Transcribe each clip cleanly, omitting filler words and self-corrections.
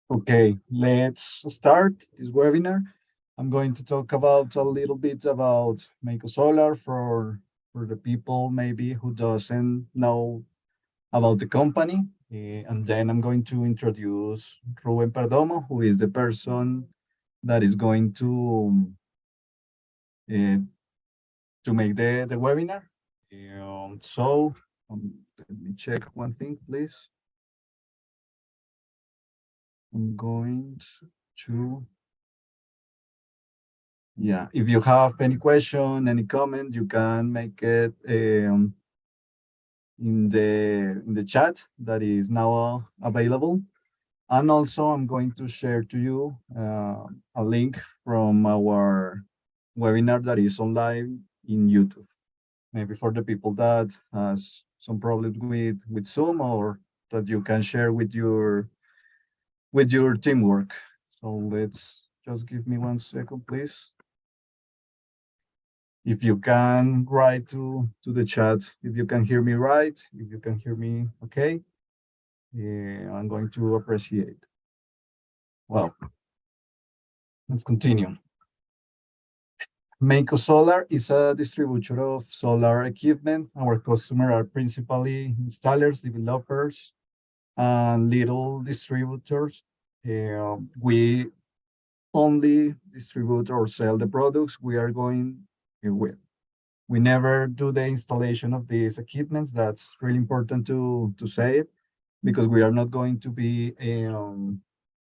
Okay, let's start this webinar. I'm going to talk about a little bit about Mako Solar for the people maybe who doesn't know about the company. And then I'm going to introduce Ruben Perdomo, who is the person that is going uh, to make the webinar. So let me check one thing, please. I'm going to Yeah, if you have any question, any comment, you can make it in the chat that is now available. And also, I'm going to share to you a link from our webinar that is online in YouTube. Maybe for the people that has some problems with Zoom, or that you can share with your teamwork. So let's just give me 1 second, please. If you can write to the chat, if you can hear me right, if you can hear me okay, I'm going to appreciate. Well, let's continue. Mako Solar is a distributor of solar equipment. Our customers are principally installers, developers, and little distributors. We only distribute or sell the products we are going with. We never do the installation of these equipments. That's really important to say it, because we are not going to be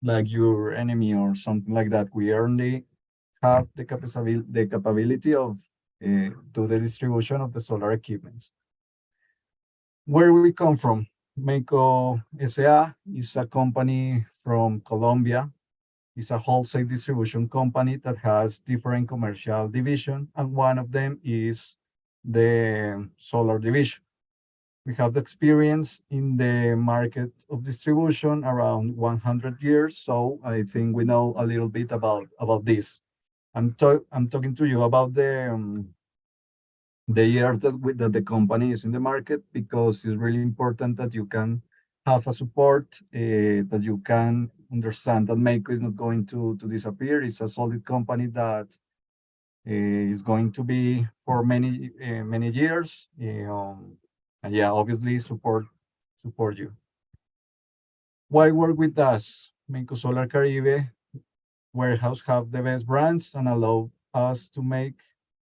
like your enemy or something like that. We only have the capability of do the distribution of the solar equipments. Where we come from, Mako SA is a company from Colombia. It's a wholesale distribution company that has different commercial division, and one of them is the solar division. We have the experience in the market of distribution around 100 years, so I think we know a little bit about this. I'm talking to you about the years that the company is in the market, because it's really important that you can have a support, that you can understand that Mako is not going to disappear. It's a solid company that is going to be for many years. And yeah, obviously support you. Why work with us? Mako Solar Caribe warehouse have the best brands and allow us to make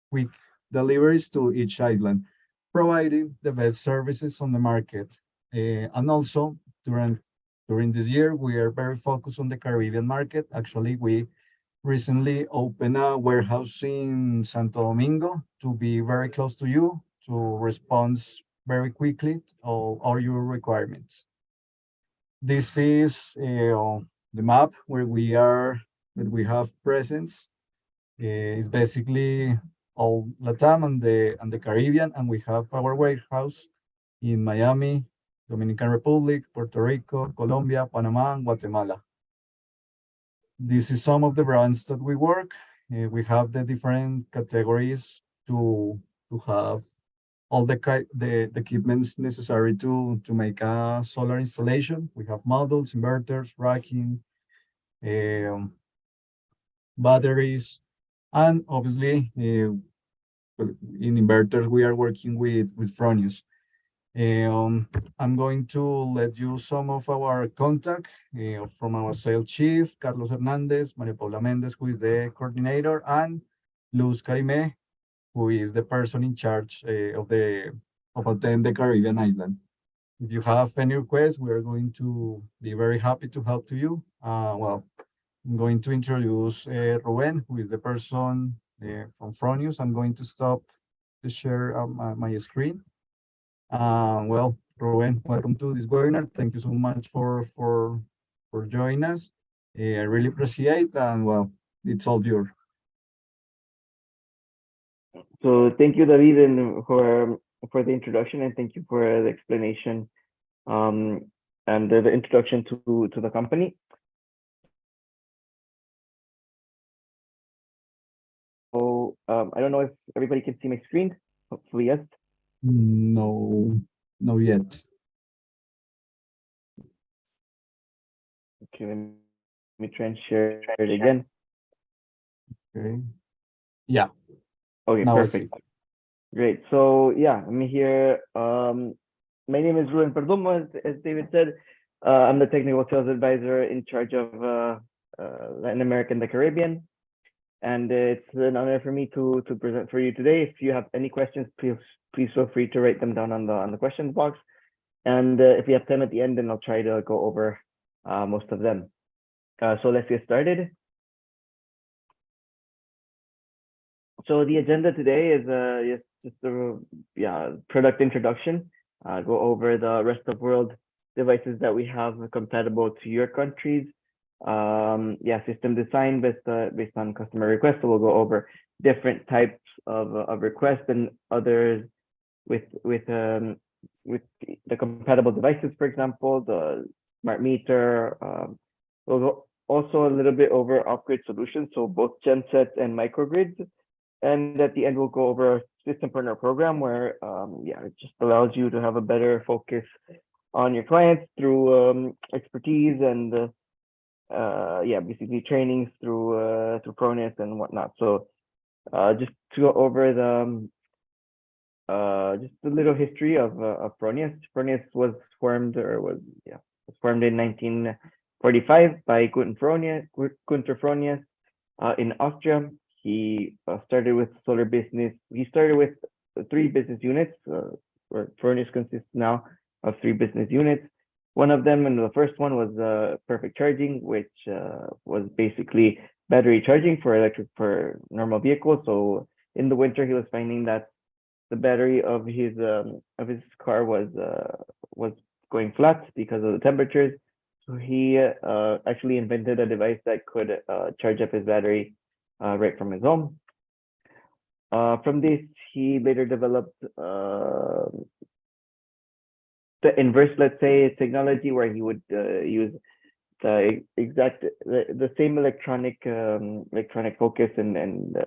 quick deliveries to each island, providing the best services on the market. And also during this year, we are very focused on the Caribbean market. Actually, we recently opened a warehouse in Santo Domingo to be very close to you, to respond very quickly to all your requirements. This is the map where that we have presence. It's basically all Latam and the Caribbean, and we have our warehouse in Miami, Dominican Republic, Puerto Rico, Colombia, Panama, and Guatemala. This is some of the brands that we work. We have the different categories to have all the equipments necessary to make a solar installation. We have models, inverters, racking, um, batteries, and obviously in inverters we are working with Fronius. I'm going to let you some of our contact from our sales chief, Carlos Hernandez, Maria Paula Mendez, who is the coordinator, and Luz Caime, who is the person in charge of attend the Caribbean island. If you have any requests, we are going to be very happy to help to you. Well, I'm going to introduce Ruben, who is the person from Fronius. I'm going to stop to share my screen. Well, Ruben, welcome to this webinar. Thank you so much for joining us. I really appreciate, and well, it's all yours. So thank you, David, and for the introduction, and thank you for the explanation and the introduction to the company. So I don't know if everybody can see my screen. Hopefully, yes. No, no yet. Okay, let me me try and share it again. Okay. Yeah, Okay, now I see. perfect. Great. So yeah, I'm here. My name is Ruben Perdomo, as David said. I'm the technical sales advisor in charge of Latin America and the Caribbean. And it's an honor for me to present for you today. If you have any questions, please feel free to write them down on the questions box. And if you have time at the end, then I'll try to go over most of them. So let's get started. So the agenda today is just a product introduction. Go over the rest of world devices that we have compatible to your countries. System design based on customer requests. So we'll go over different types of requests and others with the compatible devices, for example, the smart meter. We'll go also a little bit over off-grid solutions, so both gensets and microgrids. And at the end, we'll go over a system partner program where, it just allows you to have a better focus on your clients through expertise and, basically trainings through Fronius and whatnot. So just to go over just a little history of Fronius. Fronius was formed in 1945 by Gunther Fronius in Austria. He started with solar business. He started with 3 business units, where Fronius consists now of 3 business units. One of them, and the first one, was perfect charging, which was basically battery charging for normal vehicles. So in the winter, he was finding that the battery of his car was going flat because of the temperatures. So he actually invented a device that could charge up his battery right from his home. From this, he later developed the inverse, let's say, technology, where he would use the same electronic focus and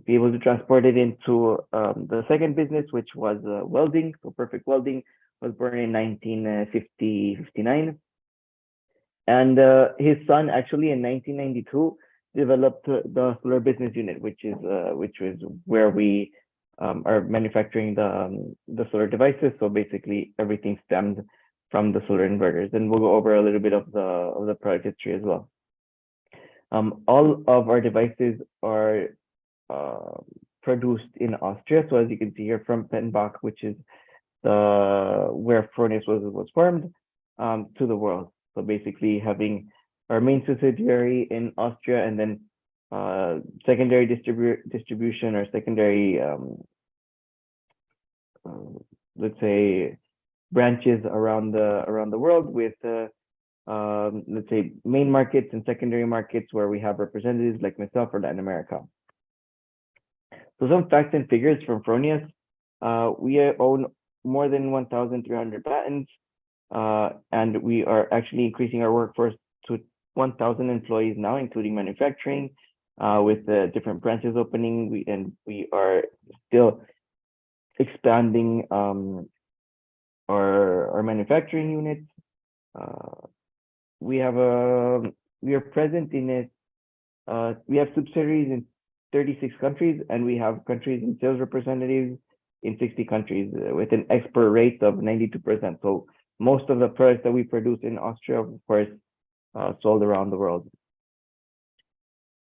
be able to transport it into the second business, which was welding. So Perfect Welding was born in 1959. And his son actually in 1992 developed the solar business unit, which is where we are manufacturing the solar devices. So basically everything stemmed from the solar inverters, and we'll go over a little bit of the product history as well. All of our devices are produced in Austria. So as you can see here, from Pettenbach, which is where Fronius was formed, to the world. So basically having our main subsidiary in Austria, and then secondary distribution or secondary, let's say, branches around the world with let's say main markets and secondary markets where we have representatives like myself for Latin America. So some facts and figures from Fronius. We own more than 1,300 patents, and we are actually increasing our workforce to 1,000 employees now, including manufacturing, with different branches opening. We are still expanding our manufacturing units. We are present in we have subsidiaries in 36 countries, and we have countries and sales representatives in 60 countries with an export rate of 92%. So most of the products that we produce in Austria, of course, sold around the world.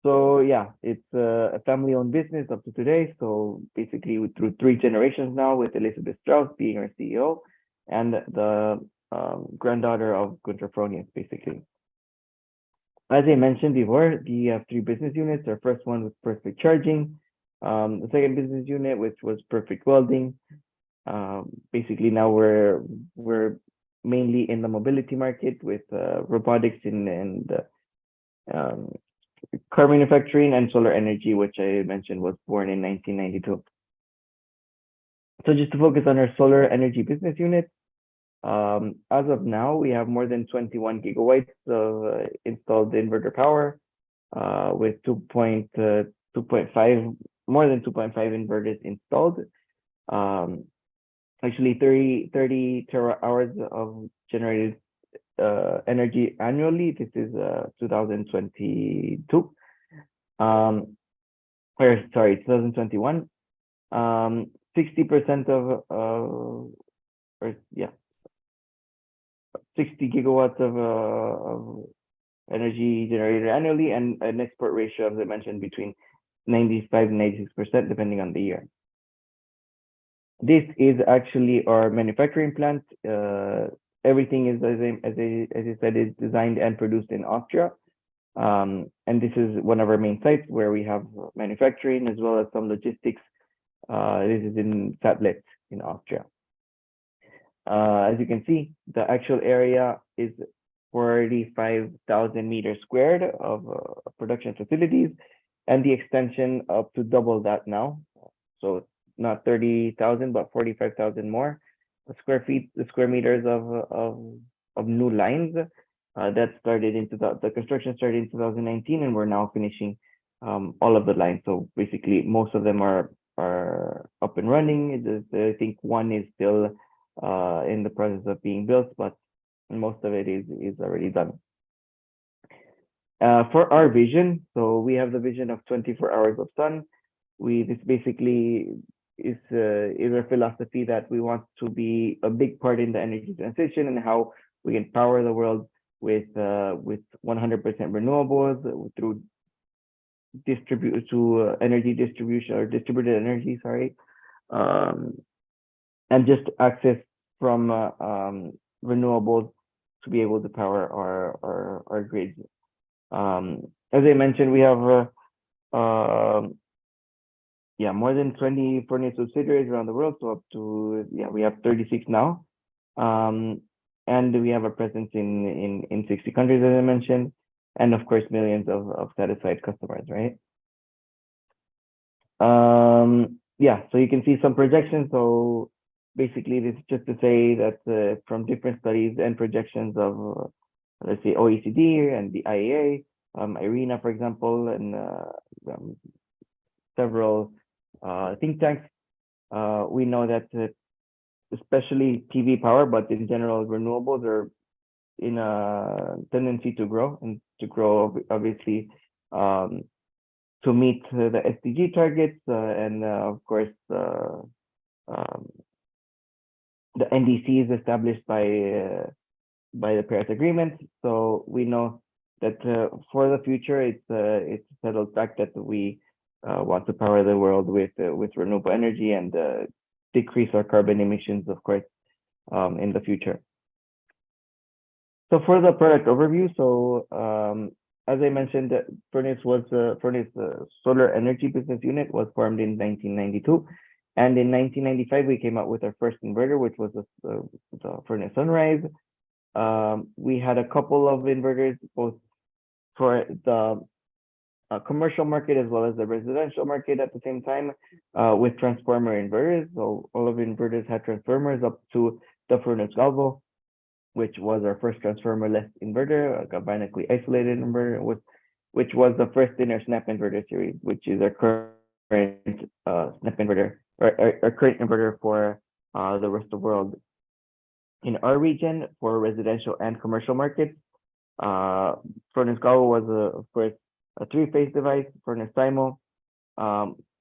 So yeah, it's a family-owned business up to today. So basically through 3 generations now, with Elizabeth Strauss being our CEO, and the granddaughter of Gunther Fronius, basically. As I mentioned before, we have 3 business units. Our first one was Perfect Charging. The second business unit, which was Perfect Welding. Basically now we're mainly in the mobility market with robotics and car manufacturing, and solar energy, which I mentioned was born in 1992. So just to focus on our solar energy business unit, as of now, we have more than 21 gigawatts of installed inverter power, with 2.5, more than 2.5 inverters installed. Actually 30 terawatt hours of generated energy annually. This is 2022. Or sorry, 2021. 60% or yeah, 60 gigawatts of energy generated annually, and an export ratio, as I mentioned, between 95 and 96%, depending on the year. This is actually our manufacturing plant. Everything is, as I said, is designed and produced in Austria. And this is one of our main sites where we have manufacturing as well as some logistics. This is in Tablet in Austria. As you can see, the actual area is 45,000 meters squared of production facilities, and the extension up to double that now. So not 30,000, but 45,000 more square meters of new lines. That started into the construction started in 2019, and we're now finishing all of the lines. So basically, most of them are up and running. I think one is still in the process of being built, but most of it is already done. For our vision, so we have the vision of 24 hours of sun. This basically is our philosophy that we want to be a big part in the energy transition and how we can power the world with 100% renewables through energy distribution or distributed energy, sorry, and just access from renewables to be able to power our grids. As I mentioned, we have more than 20 Fronius subsidiaries around the world, so up to we have 36 now, and we have a presence in 60 countries, as I mentioned, and of course millions of satisfied customers, right? So you can see some projections. So basically, this is just to say that from different studies and projections of let's say OECD and the IEA, IRENA, for example, and several think tanks, we know that especially PV power, but in general, renewables are in a tendency to grow obviously to meet the SDG targets and of course the NDCs established by the Paris Agreement. So we know that for the future, it's a settled fact that we want to power the world with renewable energy and decrease our carbon emissions, of course, in the future. So for the product overview, so as I mentioned, Fronius Solar Energy Business Unit was formed in 1992. And in 1995, we came out with our first inverter, which was the Fronius Sunrise. We had a couple of inverters, both for the commercial market as well as the residential market at the same time, with transformer inverters. So all of the inverters had transformers up to the Fronius Galvo, which was our first transformer-less inverter, a galvanically isolated inverter, which was the first in our SNAP inverter series, which is our current SNAP inverter, or our current inverter for the rest of the world. In our region, for residential and commercial markets, Fronius Galvo was, of course, a three-phase device. Fronius Simo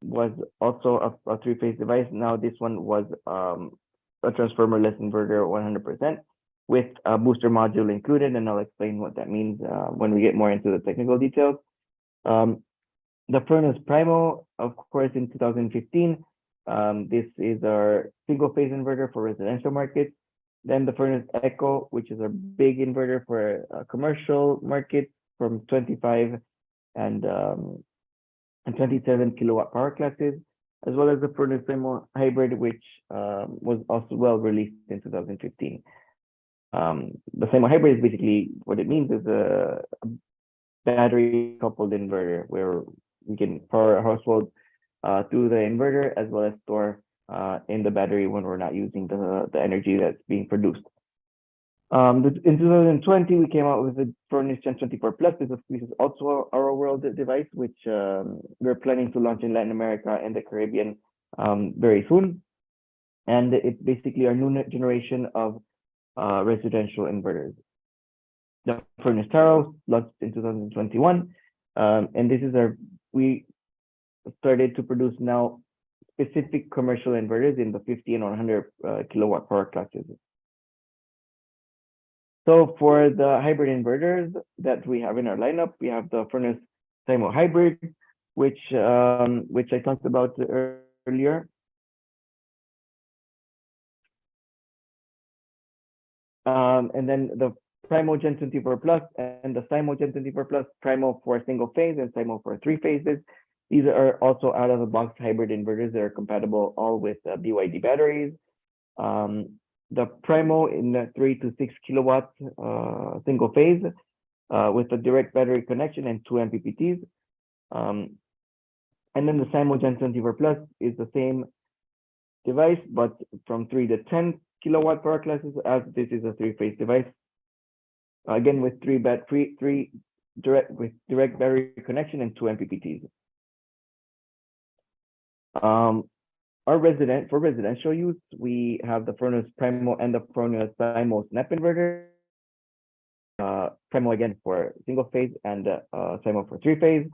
was also a three-phase device. Now this one was a transformer-less inverter 100%. With a booster module included, and I'll explain what that means when we get more into the technical details. The Fronius Primo, of course, in 2015, this is our single-phase inverter for residential markets. Then the Fronius Echo, which is a big inverter for commercial markets from 25 and 27 kilowatt power classes, as well as the Fronius Primo Hybrid, which was also well released in 2015. The Simo Hybrid is basically what it means is a battery coupled inverter where we can power our household through the inverter as well as store in the battery when we're not using the energy that's being produced. In 2020, we came out with the Fronius Gen 24 Plus. This is also our world device, which we're planning to launch in Latin America and the Caribbean very soon. And it's basically our new generation of residential inverters. the Fronius Taro launched in 2021, and this is we started to produce now specific commercial inverters in the 50 and 100 kilowatt power classes. So for the hybrid inverters that we have in our lineup, we have the Fronius Simo Hybrid, which I talked about earlier. And then the Primo Gen 24 Plus and the Simo Gen 24 Plus, Primo for single phase and Simo for 3 phases. These are also out of the box hybrid inverters that are compatible all with BYD batteries. The Primo in the 3 to 6 kilowatt single phase with a direct battery connection and 2 MPPTs. And then the Simo Gen 24 Plus is the same device, but from 3 to 10 kilowatt power classes, as this is a 3-phase device. Again, with direct battery connection and 2 MPPTs. For residential use, we have the Fronius Primo and the Fronius Simo Snap inverter. Primo again for single phase and Simo for 3 phase.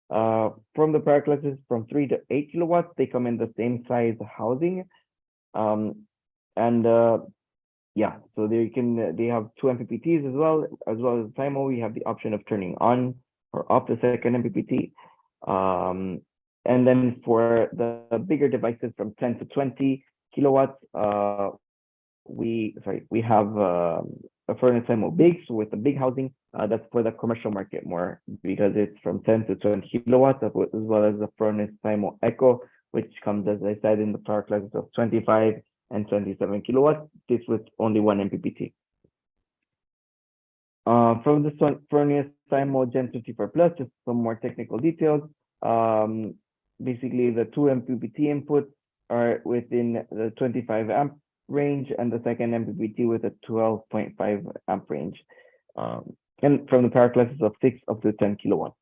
From the power classes from 3 to 8 kilowatts, they come in the same size housing. Yeah, so they have 2 MPPTs as well as Simo. We have the option of turning on or off the second MPPT. And then for the bigger devices from 10 to 20 kilowatts, we have a Fronius Simo Big, so with the big housing, that's for the commercial market more because it's from 10 to 20 kilowatts, as well as the Fronius Simo Echo, which comes, as I said, in the power classes of 25 and 27 kilowatts, this with only 1 MPPT. From the Fronius Simo Gen 54 Plus, just some more technical details. Basically, the 2 MPPT inputs are within the 25 amp range, and the second MPPT with a 12.5 amp range. And from the power classes of 6 up to 10 kilowatts.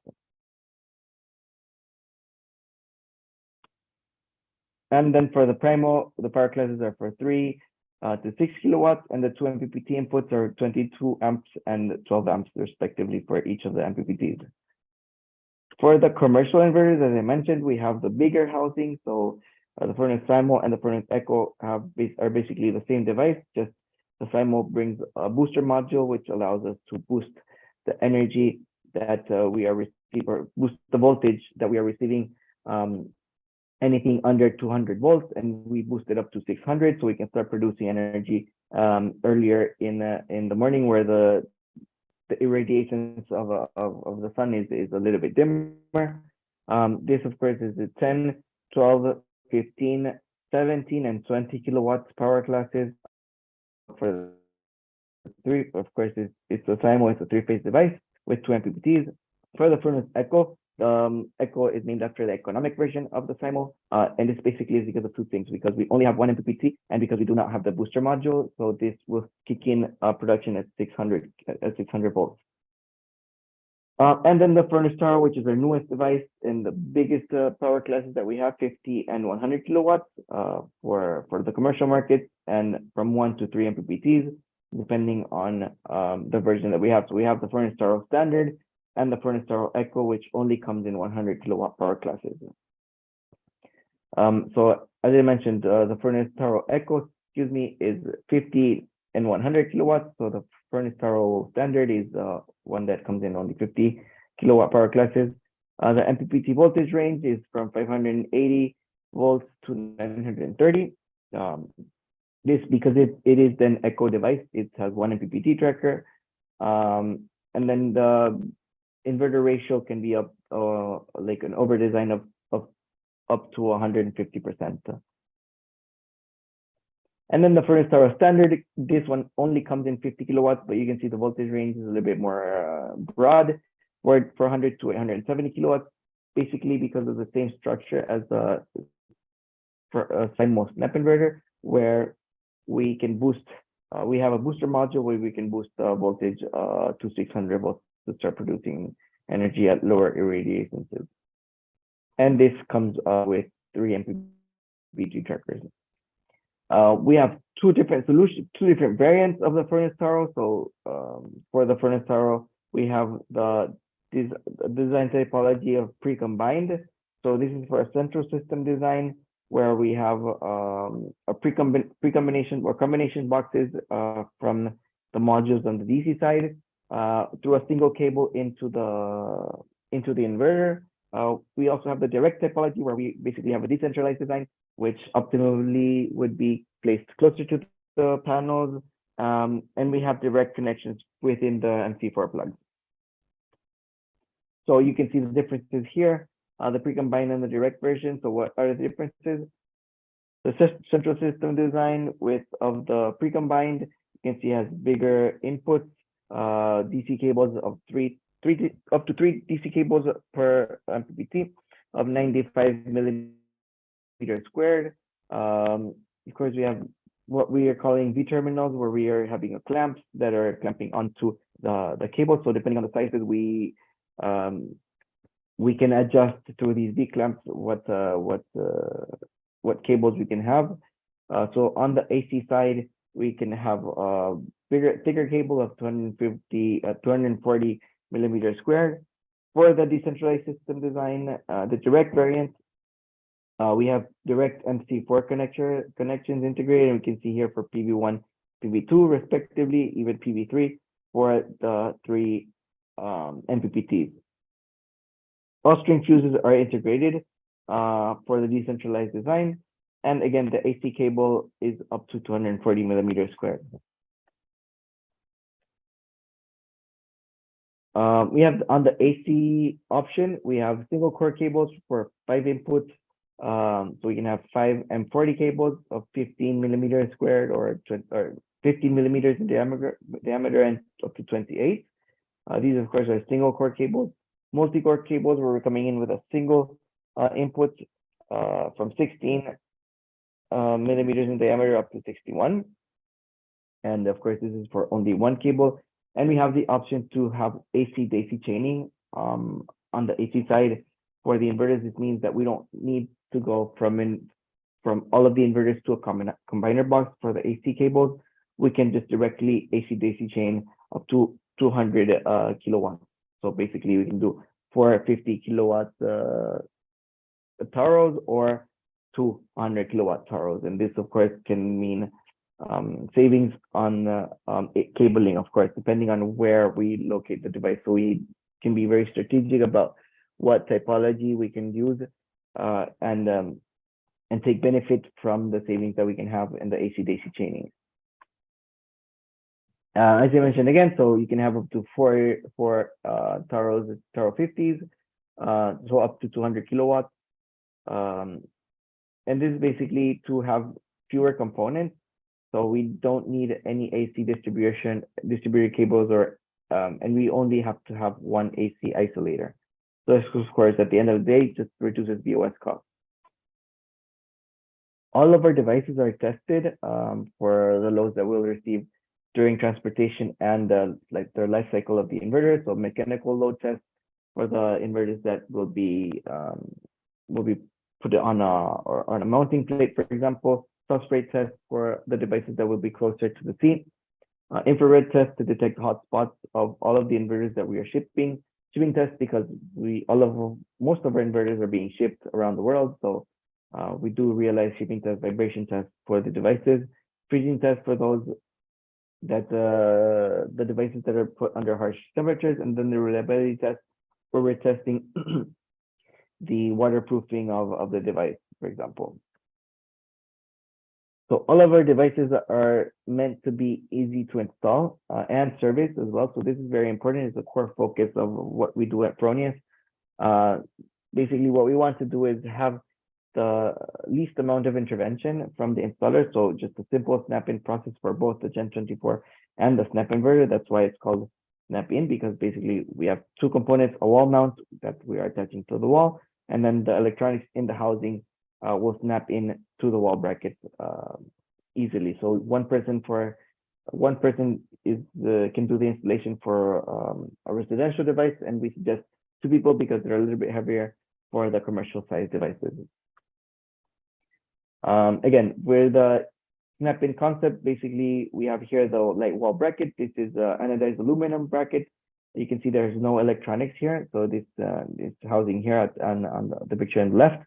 And then for the Primo, the power classes are for 3 to 6 kilowatts, and the 2 MPPT inputs are 22 amps and 12 amps respectively for each of the MPPTs. For the commercial inverters, as I mentioned, we have the bigger housing. So the Fronius Simo and the Fronius Echo are basically the same device. Just the Simo brings a booster module, which allows us to boost the energy that we are receiving, or boost the voltage that we are receiving. Anything under 200 volts, and we boost it up to 600, so we can start producing energy earlier in the morning, where the irradiations of the sun is a little bit dimmer. This, of course, is the 10, 12, 15, 17, and 20 kilowatts power classes. For the 3, of course, it's a Simo, it's a 3-phase device with 2 MPPTs. For the Fronius Echo, Echo is named after the economic version of the Simo, and this basically is because of 2 things: because we only have 1 MPPT, and because we do not have the booster module. So this will kick in production at 600 volts. And then the Fronius Taro, which is our newest device and the biggest power classes that we have, 50 and 100 kilowatts for the commercial market, and from 1 to 3 MPPTs, depending on the version that we have. So we have the Fronius Taro Standard and the Fronius Taro Echo, which only comes in 100 kilowatt power classes. So as I mentioned, the Fronius Taro Echo, is 50 and 100 kilowatts. So the Fronius Taro Standard is one that comes in only 50 kilowatt power classes. The MPPT voltage range is from 580 volts to 930. This because it is an Echo device. It has 1 MPPT tracker, and then the inverter ratio can be up like an over design of up to 150%. And then the Fronius Taro Standard, this one only comes in 50 kilowatts, but you can see the voltage range is a little bit more broad, for 100 to 870 kilowatts, basically because of the same structure as the Simo Snap inverter, where we can boost. We have a booster module where we can boost the voltage to 600 volts to start producing energy at lower irradiations. And this comes with 3 MPPT trackers. We have two different variants of the furnace taro. So for the furnace taro, we have the design typology of pre-combined. So this is for a central system design where we have a pre-combination or combination boxes from the modules on the DC side through a single cable into the inverter. We also have the direct typology where we basically have a decentralized design, which optimally would be placed closer to the panels, and we have direct connections within the MC4 plugs. So you can see the differences here, the pre-combined and the direct version. So what are the differences? The central system design of the pre-combined, you can see has bigger inputs, DC cables of up to three DC cables per MPPT of 95 millimeters squared. Of course, we have what we are calling V terminals, where we are having a clamps that are clamping onto the cable. So depending on the sizes, we can adjust through these V clamps what cables we can have. So on the AC side, we can have a thicker cable of 240 millimeters squared. For the decentralized system design, the direct variant, we have direct MC4 connections integrated. And we can see here for PV1, PV2 respectively, even PV3 for the three MPPTs. All string fuses are integrated for the decentralized design. And again, the AC cable is up to 240 millimeters squared. We have on the AC option, we have single core cables for 5 inputs. So we can have 5 M40 cables of 15 millimeters squared or 15 millimeters in diameter and up to 28. These, of course, are single core cables. Multi-core cables, where we're coming in with a single input from 16 millimeters in diameter up to 61. And of course, this is for only one cable. And we have the option to have AC-DC chaining on the AC side. For the inverters, this means that we don't need to go from all of the inverters to a combiner box for the AC cables. We can just directly AC-DC chain up to 200 kilowatts. So basically, we can do 450 kilowatt taros or 200 kilowatt taros. And this, of course, can mean savings on cabling, of course, depending on where we locate the device. So we can be very strategic about what typology we can use and take benefit from the savings that we can have in the AC-DC chaining. As I mentioned again, so you can have up to four Taro 50s, so up to 200 kilowatts. And this is basically to have fewer components. So we don't need any AC distributed cables, or and we only have to have one AC isolator. So this, of course, at the end of the day, just reduces BOS cost. All of our devices are tested for the loads that we'll receive during transportation and like their life cycle of the inverter. So mechanical load tests for the inverters that will be put on a mounting plate, for example. Substrate test for the devices that will be closer to the seat. Infrared test to detect hot spots of all of the inverters that we are shipping. Shipping test because most of our inverters are being shipped around the world. So we do realize shipping test, vibration test for the devices. Freezing test for those that the devices that are put under harsh temperatures, and then the reliability test where we're testing the waterproofing of the device, for example. So all of our devices are meant to be easy to install and service as well. So this is very important. It's a core focus of what we do at Fronius. Basically, what we want to do is have the least amount of intervention from the installer. So just a simple snap-in process for both the Gen 24 and the snap inverter. That's why it's called snap-in, because basically we have two components, a wall mount that we are attaching to the wall, and then the electronics in the housing will snap in to the wall bracket easily. So one person is can do the installation for a residential device, and we suggest 2 people because they're a little bit heavier for the commercial size devices. Again, we're the snap-in concept, basically, we have here the light wall bracket. This is anodized aluminum bracket. You can see there's no electronics here. So this housing here on the picture on the left.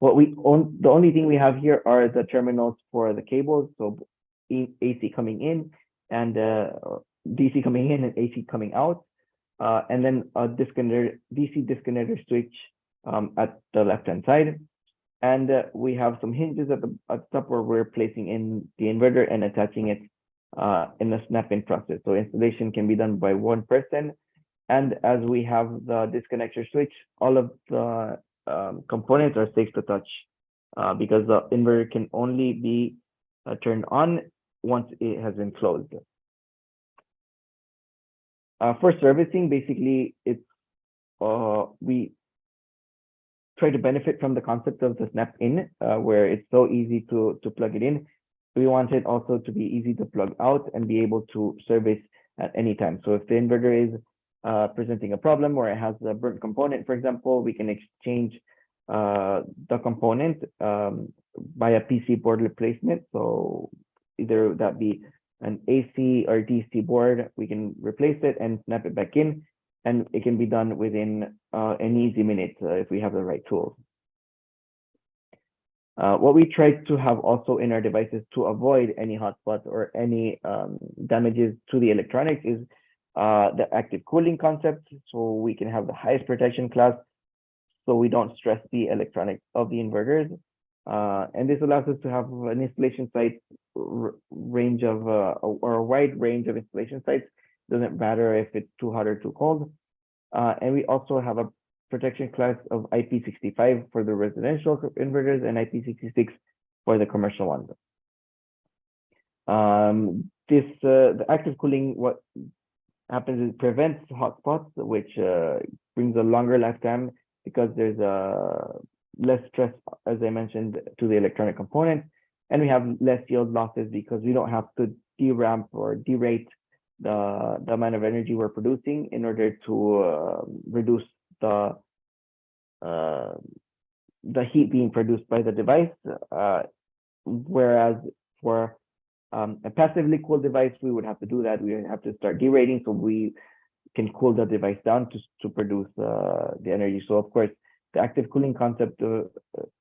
The only thing we have here are the terminals for the cables. So AC coming in and DC coming in and AC coming out. And then a DC disconnector switch at the left-hand side. And we have some hinges at the top where we're placing in the inverter and attaching it in the snap-in process. So installation can be done by one person. And as we have the disconnector switch, all of the components are safe to touch because the inverter can only be turned on once it has been closed. For servicing, basically, it's we try to benefit from the concept of the snap-in, where it's so easy to plug it in. We want it also to be easy to plug out and be able to service at any time. So if the inverter is presenting a problem or it has a burnt component, for example, we can exchange the component by a PC board replacement. So either that be an AC or DC board, we can replace it and snap it back in, and it can be done within an easy minute if we have the right tools. What we try to have also in our devices to avoid any hotspots or any damages to the electronics is the active cooling concept. So we can have the highest protection class so we don't stress the electronics of the inverters. And this allows us to have an installation site range of, or a wide range of installation sites. Doesn't matter if it's too hot or too cold. And we also have a protection class of IP65 for the residential inverters and IP66 for the commercial ones. The active cooling, what happens is prevents hotspots, which brings a longer lifetime because there's less stress, as I mentioned, to the electronic component, and we have less yield losses because we don't have to deramp or derate the amount of energy we're producing in order to reduce the heat being produced by the device. Whereas for a passively cooled device, we would have to do that. We would have to start derating so we can cool the device down to produce the energy. So of course, the active cooling concept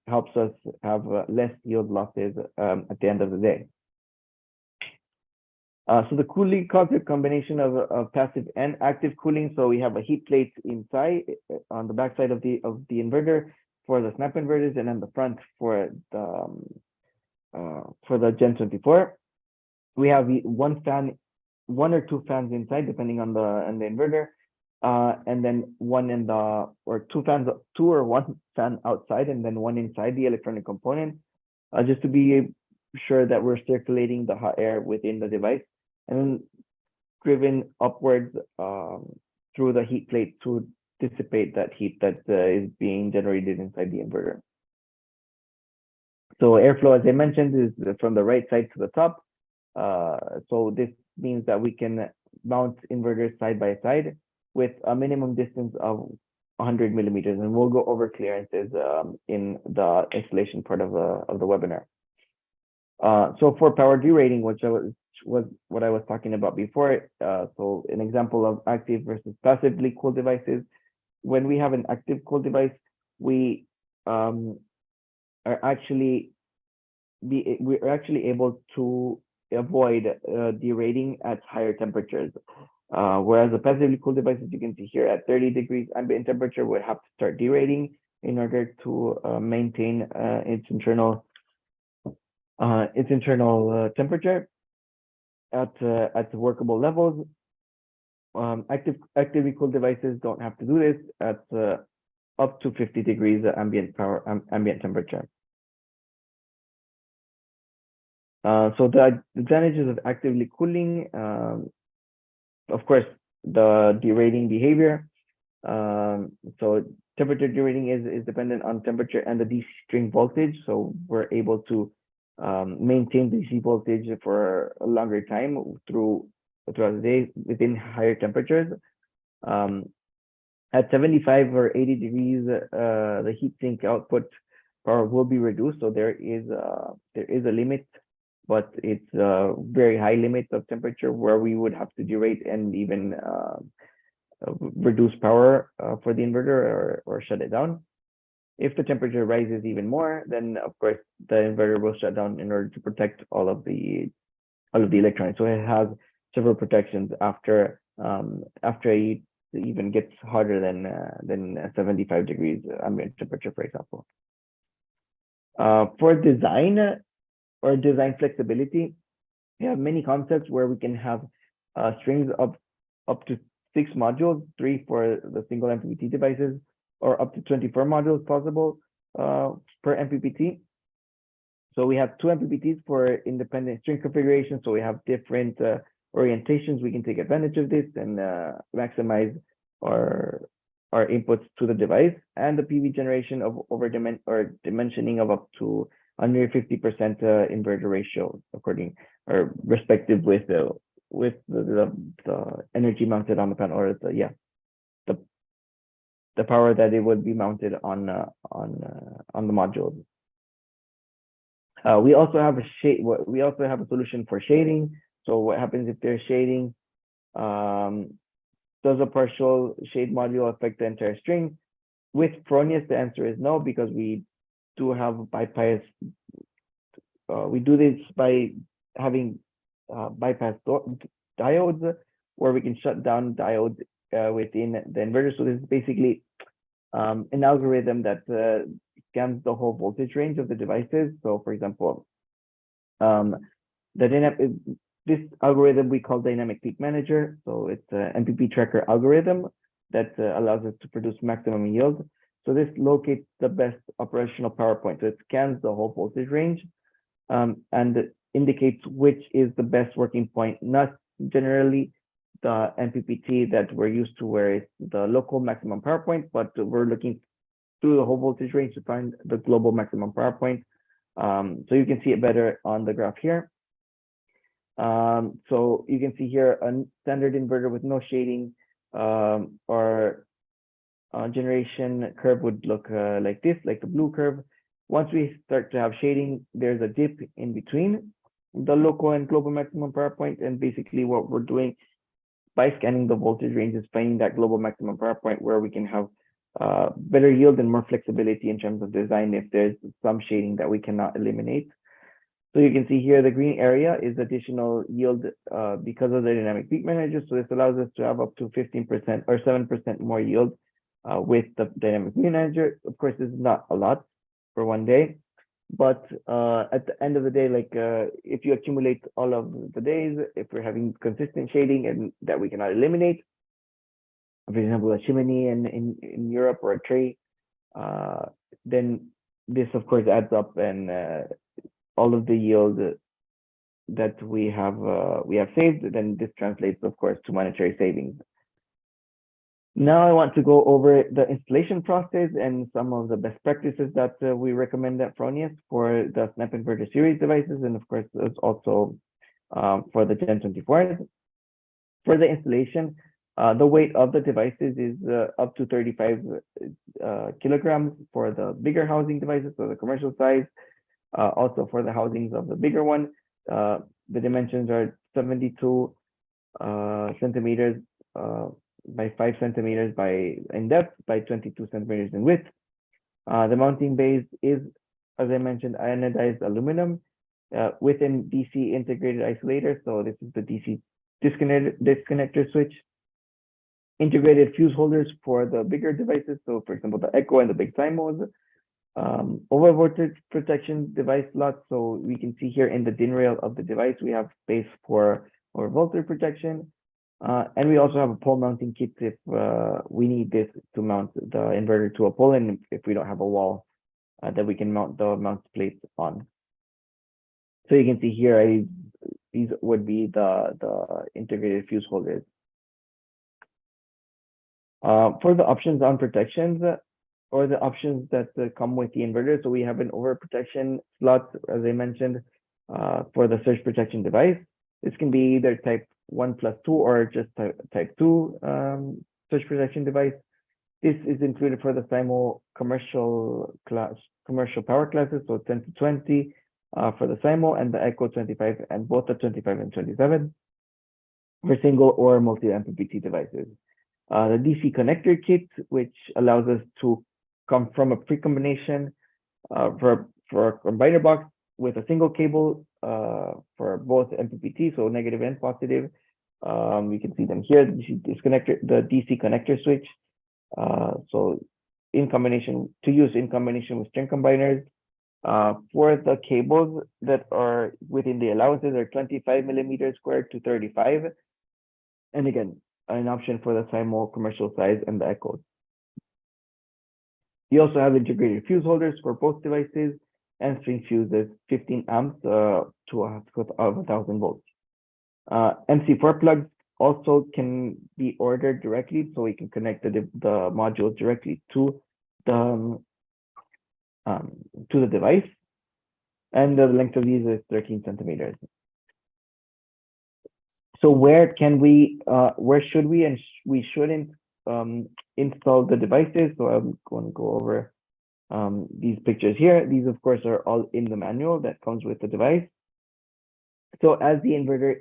helps us have less yield losses at the end of the day. So the cooling concept combination of passive and active cooling. So we have a heat plate inside on the back side of the inverter for the snap inverters, and on the front for the Gen 24. We have one or two fans inside, depending on the inverter, and then one or one fan outside, and then one inside the electronic component, just to be sure that we're circulating the hot air within the device, and then driven upwards through the heat plate to dissipate that heat that is being generated inside the inverter. So airflow, as I mentioned, is from the right side to the top. So this means that we can mount inverters side by side with a minimum distance of 100 millimeters, and we'll go over clearances in the installation part of the webinar. So for power derating, which was what I was talking about before, so an example of active versus passively cooled devices. When we have an active cooled device, we're actually able to avoid derating at higher temperatures. Whereas the passively cooled devices, you can see here at 30 degrees ambient temperature, would have to start derating in order to maintain its internal temperature at workable levels. Actively cooled devices don't have to do this at up to 50 degrees ambient temperature. So the advantages of actively cooling, of course, the derating behavior. So temperature derating is dependent on temperature and the DC string voltage. So we're able to maintain DC voltage for a longer time throughout the day within higher temperatures. At 75 or 80 degrees, the heat sink output power will be reduced. So there is a limit but it's a very high limit of temperature where we would have to derate and even reduce power for the inverter or shut it down. If the temperature rises even more, then of course the inverter will shut down in order to protect all of the electronics. So it has several protections after it even gets hotter than 75 degrees ambient temperature, for example. For design or design flexibility, we have many concepts where we can have strings of up to 6 modules, 3 for the single MPPT devices, or up to 24 modules possible per MPPT. So we have 2 MPPTs for independent string configuration. So we have different orientations. We can take advantage of this and maximize our inputs to the device, and the PV generation of dimensioning of up to under 50% inverter ratio, according or respective with the energy mounted on the panel, or the power that it would be mounted on the module. We also have a solution for shading. So what happens if there's shading? Does a partial shade module affect the entire string? With Fronius, the answer is no, because we do have bypass. We do this by having bypass diodes, where we can shut down diodes within the inverter. So this is basically an algorithm that scans the whole voltage range of the devices. So for example, this algorithm we call dynamic peak manager. So it's an MPP tracker algorithm that allows us to produce maximum yield. So this locates the best operational power point. So it scans the whole voltage range and indicates which is the best working point, not generally the MPPT that we're used to, where it's the local maximum power point, but we're looking through the whole voltage range to find the global maximum power point. So you can see it better on the graph here. So you can see here a standard inverter with no shading or generation curve would look like this, like the blue curve. Once we start to have shading, there's a dip in between the local and global maximum power point. And basically what we're doing by scanning the voltage range is finding that global maximum power point where we can have better yield and more flexibility in terms of design if there's some shading that we cannot eliminate. So you can see here the green area is additional yield because of the dynamic peak manager. So this allows us to have up to 15% or 7% more yield with the dynamic peak manager. Of course, this is not a lot for one day, but at the end of the day, like if you accumulate all of the days, if we're having consistent shading and that we cannot eliminate, for example, a chimney in Europe or a tray, then this of course adds up, and all of the yield that we have saved, then this translates, of course, to monetary savings. Now I want to go over the installation process and some of the best practices that we recommend at Fronius for the Snap Inverter series devices, and of course, it's also for the Gen 24s. For the installation, the weight of the devices is up to 35 kilograms for the bigger housing devices, so the commercial size. Also for the housings of the bigger one, the dimensions are 72 centimeters by 5 centimeters in depth by 22 centimeters in width. The mounting base is, as I mentioned, anodized aluminum within DC integrated isolator. So this is the DC disconnector switch. Integrated fuse holders for the bigger devices. So for example, the Echo and the Big Simos. Over voltage protection device slots. So we can see here in the DIN rail of the device, we have space for over voltage protection. And we also have a pole mounting kit if we need this to mount the inverter to a pole, and if we don't have a wall that we can mount the mount plates on. So you can see here, these would be the integrated fuse holders. For the options on protections, or the options that come with the inverter. So we have an overprotection slot, as I mentioned, for the surge protection device. This can be either type 1+2 or just type 2 surge protection device. This is included for the SIMO commercial power classes, so 10 to 20, for the SIMO, and the Echo 25, and both the 25 and 27 for single or multi-MPPT devices. The DC connector kit, which allows us to come from a pre-combination for a combiner box with a single cable for both MPPT, so negative and positive. You can see them here, the DC connector switch. So in combination, to use in combination with string combiners. For the cables that are within the allowances are 25 millimeters squared to 35. And again, an option for the SIMO commercial size and the Echoes. You also have integrated fuse holders for both devices and string fuses, 15 amps to a output of 1,000 volts. MC4 plugs also can be ordered directly, so we can connect the modules directly to the device. And the length of these is 13 centimeters. So where can we, where should we and we shouldn't install the devices? So I'm going to go over these pictures here. These, of course, are all in the manual that comes with the device. So as the inverter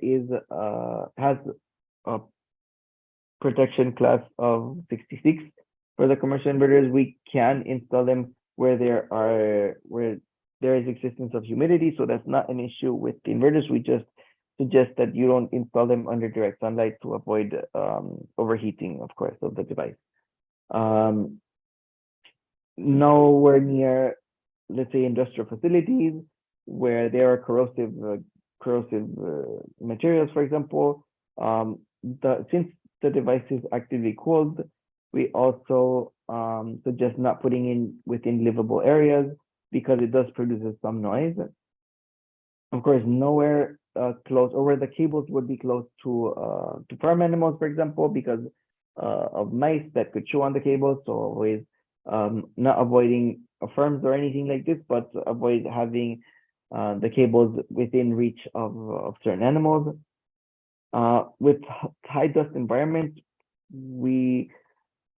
has a protection class of 66 for the commercial inverters, we can install them where there is existence of humidity. So that's not an issue with the inverters. We just suggest that you don't install them under direct sunlight to avoid overheating, of course, of the device. Nowhere near, let's say, industrial facilities where there are corrosive materials, for example. Since the device is actively cooled, we also suggest not putting in within livable areas because it does produce some noise. Of course, nowhere close, or where the cables would be close to farm animals, for example, because of mice that could chew on the cables. So always not avoiding farms or anything like this, but avoid having the cables within reach of certain animals. With high dust environment, we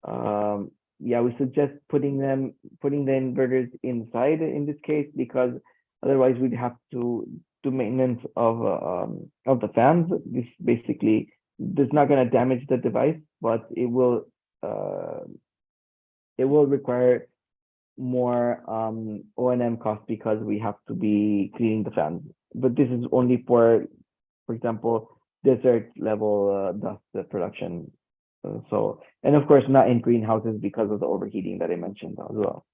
suggest putting the inverters inside in this case, because otherwise we'd have to do maintenance of the fans. This basically is not going to damage the device, but it will require more O&M costs because we have to be cleaning the fans. But this is only for example, desert level dust production. And of course, not in greenhouses because of the overheating that I mentioned as well.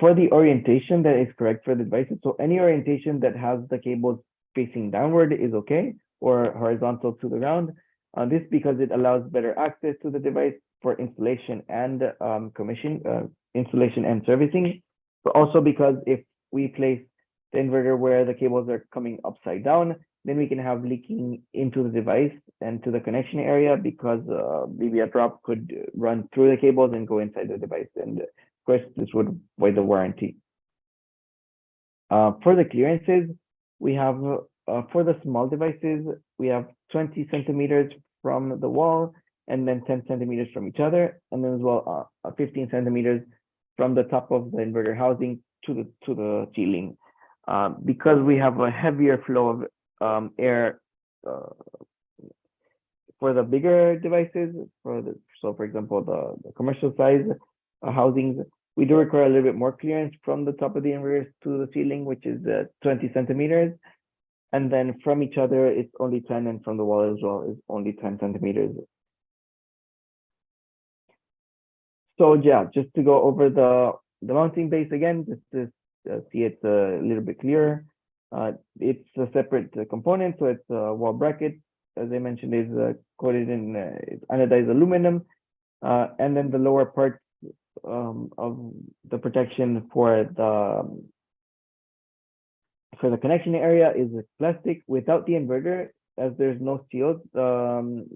For the orientation that is correct for the devices, so any orientation that has the cables facing downward is okay, or horizontal to the ground. This because it allows better access to the device for installation and installation and servicing, but also because if we place the inverter where the cables are coming upside down, then we can have leaking into the device and to the connection area, because maybe a drop could run through the cables and go inside the device. And of course, this would void the warranty. For the clearances, we have, for the small devices, we have 20 centimeters from the wall, and then 10 centimeters from each other, and then as well 15 centimeters from the top of the inverter housing to the ceiling. Because we have a heavier flow of air for the bigger devices, so for example, the commercial size housings, we do require a little bit more clearance from the top of the inverters to the ceiling, which is 20 centimeters. And then from each other, it's only 10, and from the wall as well is only 10 centimeters. So yeah, just to go over the mounting base again, just to see it a little bit clearer. It's a separate component, so it's a wall bracket, as I mentioned, is coated in anodized aluminum, and then the lower part of the protection for the connection area is plastic. Without the inverter, as there's no seals, the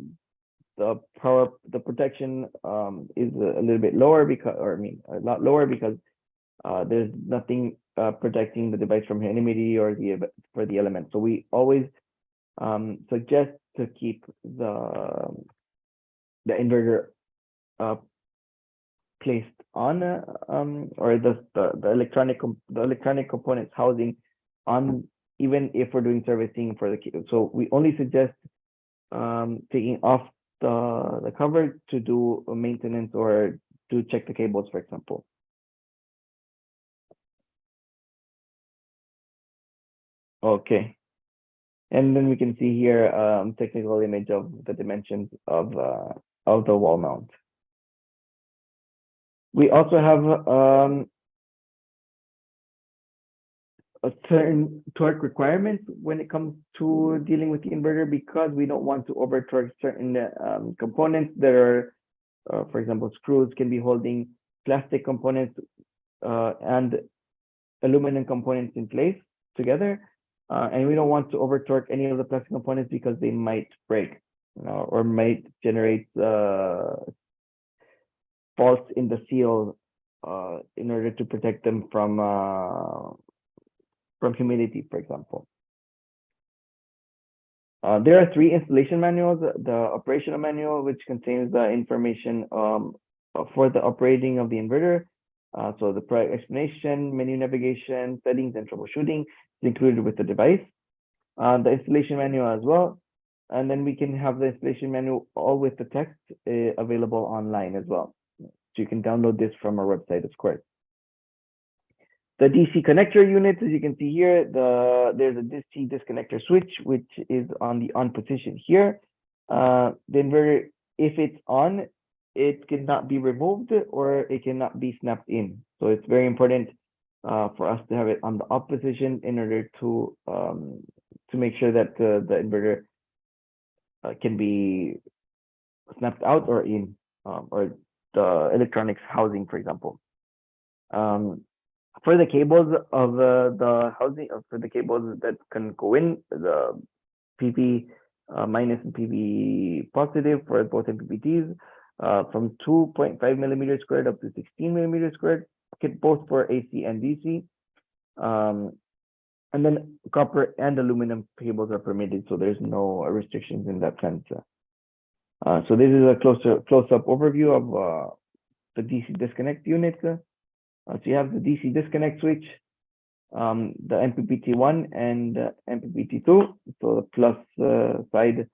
protection is a little bit lower, because, or I mean, a lot lower, because there's nothing protecting the device from humidity or for the elements. So we always suggest to keep the inverter placed on or the electronic components housing on, even if we're doing servicing for the cable. So we only suggest taking off the cover to do maintenance or to check the cables, for example. Okay. And then we can see here technical image of the dimensions of the wall mount. We also have a certain torque requirements when it comes to dealing with the inverter, because we don't want to over torque certain components that are, for example, screws can be holding plastic components and aluminum components in place together. And we don't want to over torque any of the plastic components because they might break, or might generate faults in the seal in order to protect them from humidity, for example. There are 3 installation manuals: the operational manual, which contains the information for the operating of the inverter. So the product explanation, menu navigation, settings, and troubleshooting is included with the device. The installation manual as well. And then we can have the installation manual all with the text available online as well. So you can download this from our website, of course. The DC connector unit, as you can see here, there's a DC disconnector switch, which is on the on position here. The inverter, if it's on, it cannot be removed or it cannot be snapped in. So it's very important for us to have it on the off position in order to make sure that the inverter can be snapped out or in, or the electronics housing, for example. For the cables of the housing, for the cables that can go in, the PV minus and PV positive for both MPPTs, from 2.5 millimeters squared up to 16 millimeters squared, both for AC and DC. And then copper and aluminum cables are permitted, so there's no restrictions in that sense. So this is a close-up overview of the DC disconnect unit. So you have the DC disconnect switch, the MPPT1 and MPPT2, so the plus side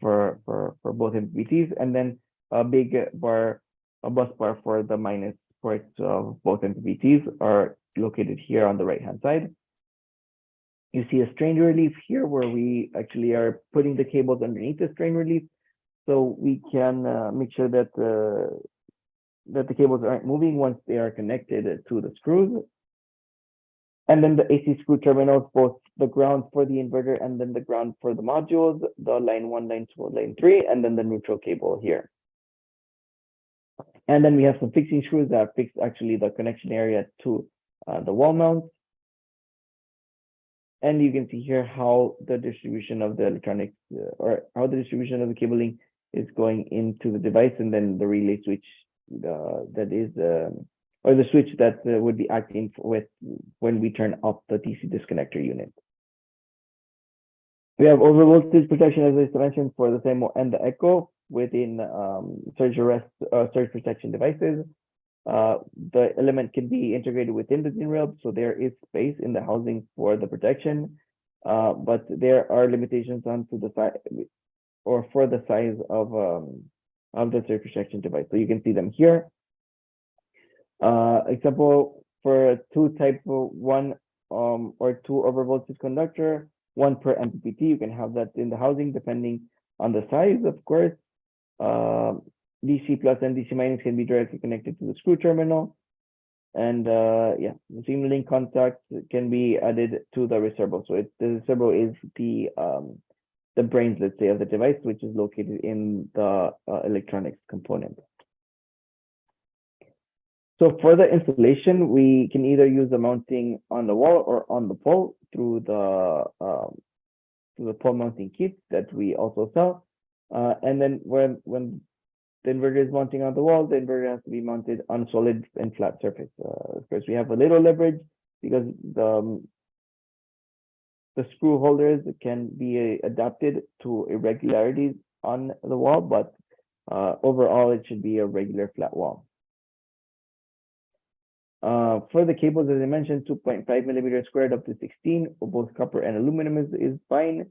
for both MPPTs, and then a big bar, a bus bar for the minus ports of both MPPTs are located here on the right-hand side. You see a strain relief here where we actually are putting the cables underneath the strain relief, so we can make sure that the cables aren't moving once they are connected to the screws. And then the AC screw terminals, both the ground for the inverter and then the ground for the modules, the line 1, line 2, line 3, and then the neutral cable here. And then we have some fixing screws that fix actually the connection area to the wall mounts. And you can see here how the distribution of the electronics or how the distribution of the cabling is going into the device, and then the relay switch that is or the switch that would be acting with when we turn off the DC disconnector unit. We have over voltage protection, as I mentioned, for the thermal and the echo within surge arrest surge protection devices. The element can be integrated within the DIN rail, so there is space in the housing for the protection, but there are limitations onto the size or for the size of the surge protection device. So you can see them here. Example for 2 type 1 or 2 over voltage conductor, 1 per MPPT. You can have that in the housing depending on the size, of course. DC plus and DC minus can be directly connected to the screw terminal. And yeah, the single link contact can be added to the reservo. So the reservo is the brains, let's say, of the device, which is located in the electronics component. So for the installation, we can either use the mounting on the wall or on the pole through the pole mounting kit that we also sell. And then when the inverter is mounting on the wall, the inverter has to be mounted on solid and flat surface. Of course, we have a little leverage because the screw holders can be adapted to irregularities on the wall, but overall it should be a regular flat wall. For the cables, as I mentioned, 2.5 millimeters squared up to 16, for both copper and aluminum is fine.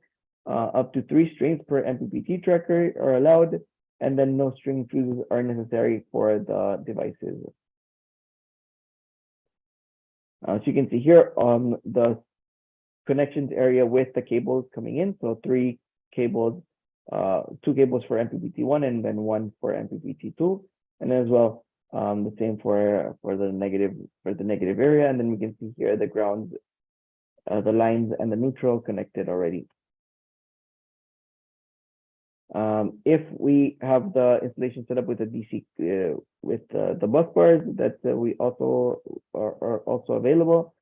Up to 3 strings per MPPT tracker are allowed, and then no string fuses are necessary for the devices. So you can see here on the connections area with the cables coming in. So 3 cables, 2 cables for MPPT1 and then 1 for MPPT2, and as well the same for the negative area. And then we can see here the grounds, the lines and the neutral connected already. If we have the installation set up with a DC with the bus bars that we also are also available,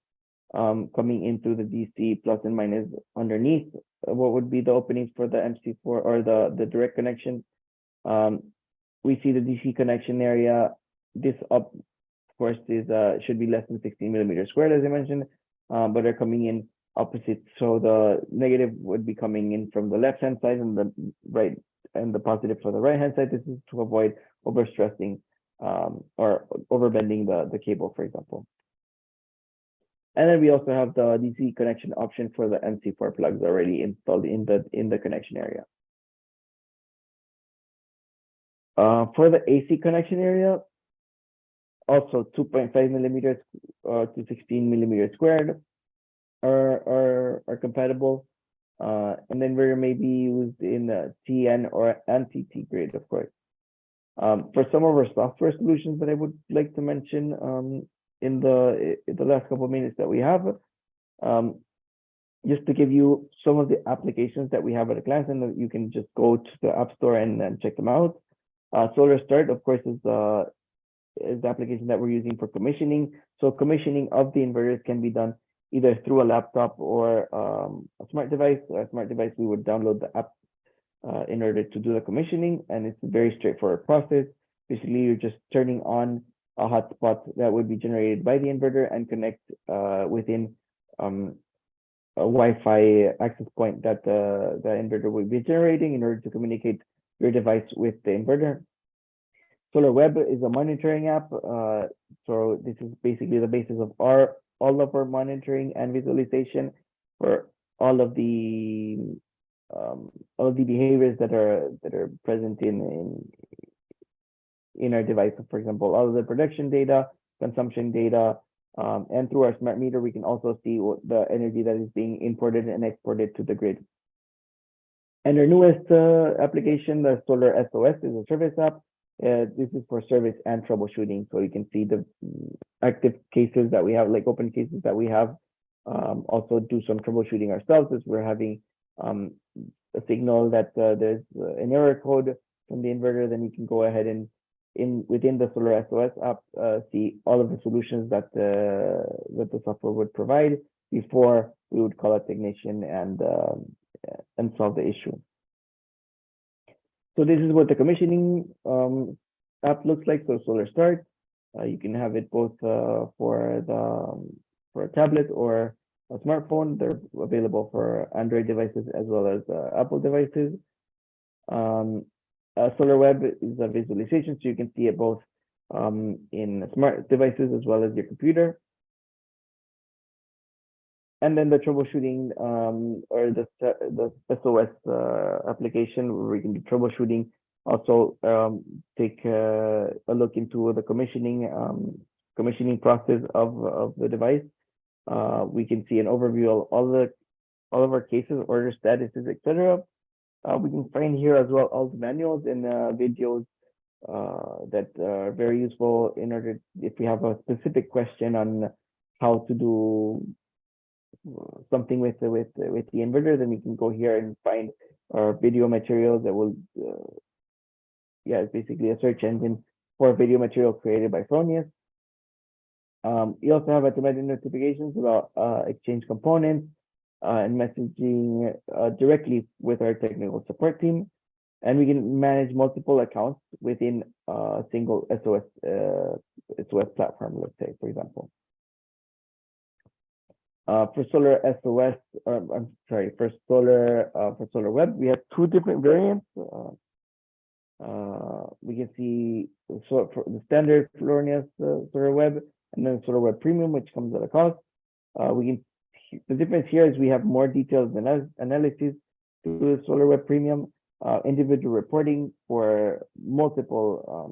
coming into the DC plus and minus underneath, what would be the openings for the MC4 or the direct connection? We see the DC connection area. This up, of course, is should be less than 16 millimeters squared, as I mentioned, but they're coming in opposite. So the negative would be coming in from the left-hand side and the right, and the positive for the right-hand side. This is to avoid overstressing or overbending the cable, for example. And then we also have the DC connection option for the MC4 plugs already installed in the connection area. For the AC connection area, also 2.5 millimeters to 16 millimeters squared are compatible. And then inverter may be used in TN or anti-T grade, of course. For some of our software solutions that I would like to mention in the last couple of minutes that we have, just to give you some of the applications that we have at a glance, and you can just go to the App Store and check them out. Solar Start, of course, is the application that we're using for commissioning. So commissioning of the inverters can be done either through a laptop or a smart device. A smart device, we would download the app in order to do the commissioning, and it's a very straightforward process. Basically, you're just turning on a hotspot that would be generated by the inverter and connect within a Wi-Fi access point that the inverter will be generating in order to communicate your device with the inverter. Solar Web is a monitoring app. So this is basically the basis of all of our monitoring and visualization for all of the behaviors that are present in our device. So for example, all of the production data, consumption data, and through our smart meter, we can also see what the energy that is being imported and exported to the grid. And our newest application, the Solar SOS, is a service app. This is for service and troubleshooting. So you can see the active cases that we have, like open cases that we have. Also do some troubleshooting ourselves as we're having a signal that there's an error code from the inverter. Then you can go ahead and within the Solar SOS app, see all of the solutions that the software would provide before we would call a technician and solve the issue. So this is what the commissioning app looks like. So Solar Start, you can have it both for a tablet or a smartphone. They're available for Android devices as well as Apple devices. Solar Web is a visualization, so you can see it both in smart devices as well as your computer. And then the troubleshooting or the SOS application where we can do troubleshooting. Also take a look into the commissioning process of the device. We can see an overview of all of our cases, order statuses, etc. We can find here as well all the manuals and videos that are very useful in order if we have a specific question on how to do something with the inverter, then we can go here and find our video materials that will it's basically a search engine for video material created by Fronius. You also have automatic notifications about Exchange components and messaging directly with our technical support team, and we can manage multiple accounts within a single SOS platform, let's say, for example. For Solar SOS, for Solar Web, we have 2 different variants. We can see for the standard Fronius Solar Web and then Solar Web Premium, which comes at a cost. The difference here is we have more detailed analysis through the Solar Web Premium, individual reporting for multiple